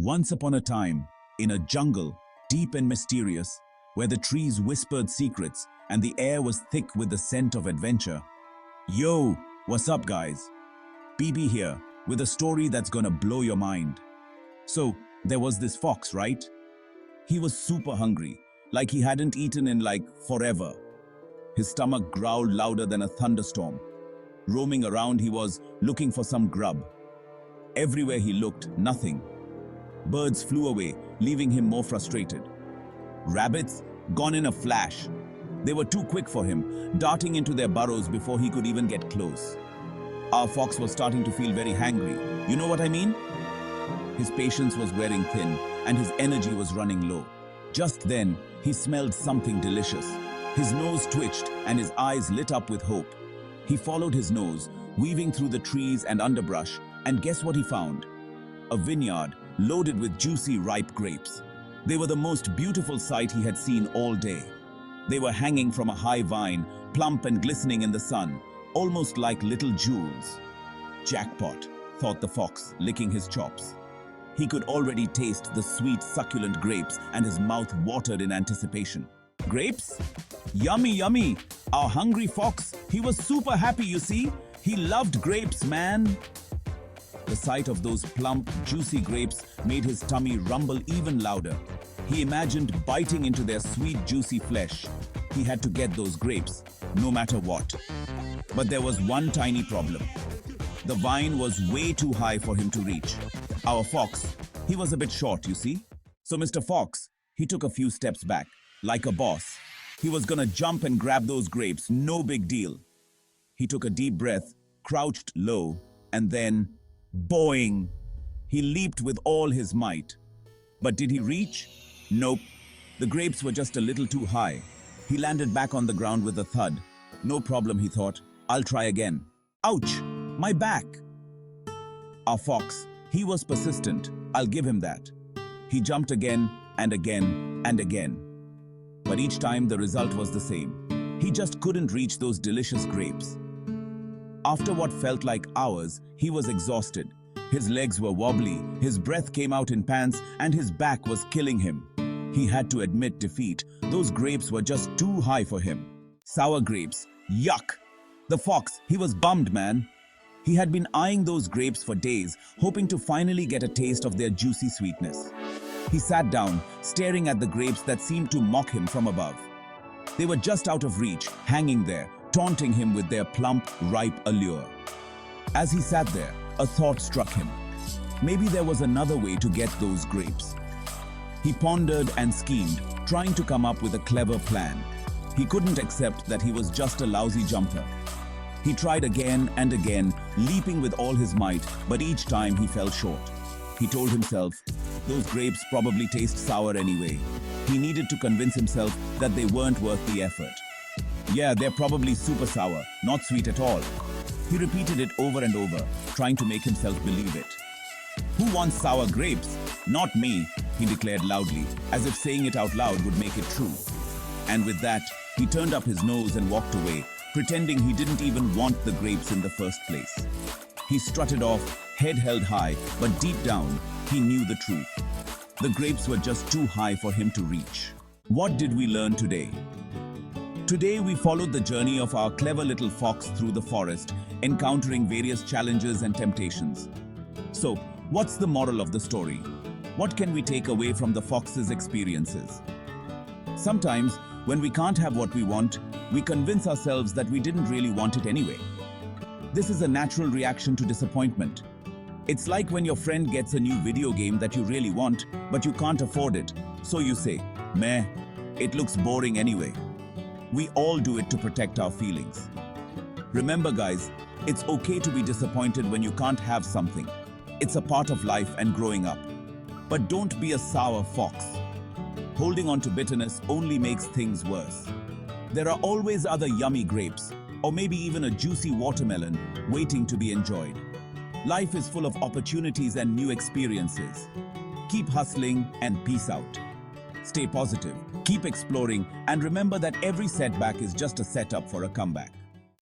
Once upon a time, in a jungle, deep and mysterious, where the trees whispered secrets and the air was thick with the scent of adventure. Yo, what's up guys? BB here, with a story that's gonna blow your mind. So, there was this fox, right? He was super hungry, like he hadn't eaten in forever. His stomach growled louder than a thunderstorm. Roaming around, he was looking for some grub. Everywhere he looked, nothing. Birds flew away, leaving him more frustrated. Rabbits, gone in a flash. They were too quick for him, darting into their burrows before he could even get close. Our fox was starting to feel very hangry. You know what I mean? His patience was wearing thin, and his energy was running low. Just then, he smelled something delicious. His nose twitched, and his eyes lit up with hope. He followed his nose, weaving through the trees and underbrush, and guess what he found? A vineyard loaded with juicy, ripe grapes. They were the most beautiful sight he had seen all day. They were hanging from a high vine, plump and glistening in the sun, almost like little jewels. Jackpot, thought the fox, licking his chops. He could already taste the sweet, succulent grapes, and his mouth watered in anticipation. Grapes? Yummy, yummy! Our hungry fox, he was super happy, you see? He loved grapes, man! The sight of those plump, juicy grapes made his tummy rumble even louder. He imagined biting into their sweet, juicy flesh. He had to get those grapes, no matter what. But there was one tiny problem. The vine was way too high for him to reach. Our fox, he was a bit short, you see? So Mr. Fox, he took a few steps back, like a boss. He was gonna jump and grab those grapes, no big deal. He took a deep breath, crouched low, and then, boing! He leaped with all his might. But did he reach? Nope. The grapes were just a little too high. He landed back on the ground with a thud. No problem, he thought. I'll try again. Ouch! My back! Our fox, he was persistent. I'll give him that. He jumped again and again and again. But each time the result was the same. He just couldn't reach those delicious grapes. After what felt like hours, he was exhausted. His legs were wobbly, his breath came out in pants, and his back was killing him. He had to admit defeat. Those grapes were just too high for him. Sour grapes. Yuck! The fox, he was bummed, man. He had been eyeing those grapes for days, hoping to finally get a taste of their juicy sweetness. He sat down, staring at the grapes that seemed to mock him from above. They were just out of reach, hanging there, taunting him with their plump, ripe allure. As he sat there, a thought struck him. Maybe there was another way to get those grapes. He pondered and schemed, trying to come up with a clever plan. He couldn't accept that he was just a lousy jumper. He tried again and again, leaping with all his might, but each time he fell short. He told himself, those grapes probably taste sour anyway. He needed to convince himself that they weren't worth the effort. Yeah, they're probably super sour, not sweet at all. He repeated it over and over, trying to make himself believe it. Who wants sour grapes? Not me, he declared loudly, as if saying it out loud would make it true. And with that, he turned up his nose and walked away, pretending he didn't even want the grapes in the first place. He strutted off, head held high, but deep down, he knew the truth. The grapes were just too high for him to reach. What did we learn today? Today we followed the journey of our clever little fox through the forest, encountering various challenges and temptations. So, what's the moral of the story? What can we take away from the fox's experiences? Sometimes, when we can't have what we want, we convince ourselves that we didn't really want it anyway. This is a natural reaction to disappointment. It's like when your friend gets a new video game that you really want, but you can't afford it. So you say, meh, it looks boring anyway. We all do it to protect our feelings. Remember guys, it's okay to be disappointed when you can't have something. It's a part of life and growing up. But don't be a sour fox. Holding on to bitterness only makes things worse. There are always other yummy grapes, or maybe even a juicy watermelon, waiting to be enjoyed. Life is full of opportunities and new experiences. Keep hustling and peace out. Stay positive, keep exploring, and remember that every setback is just a setup for a comeback.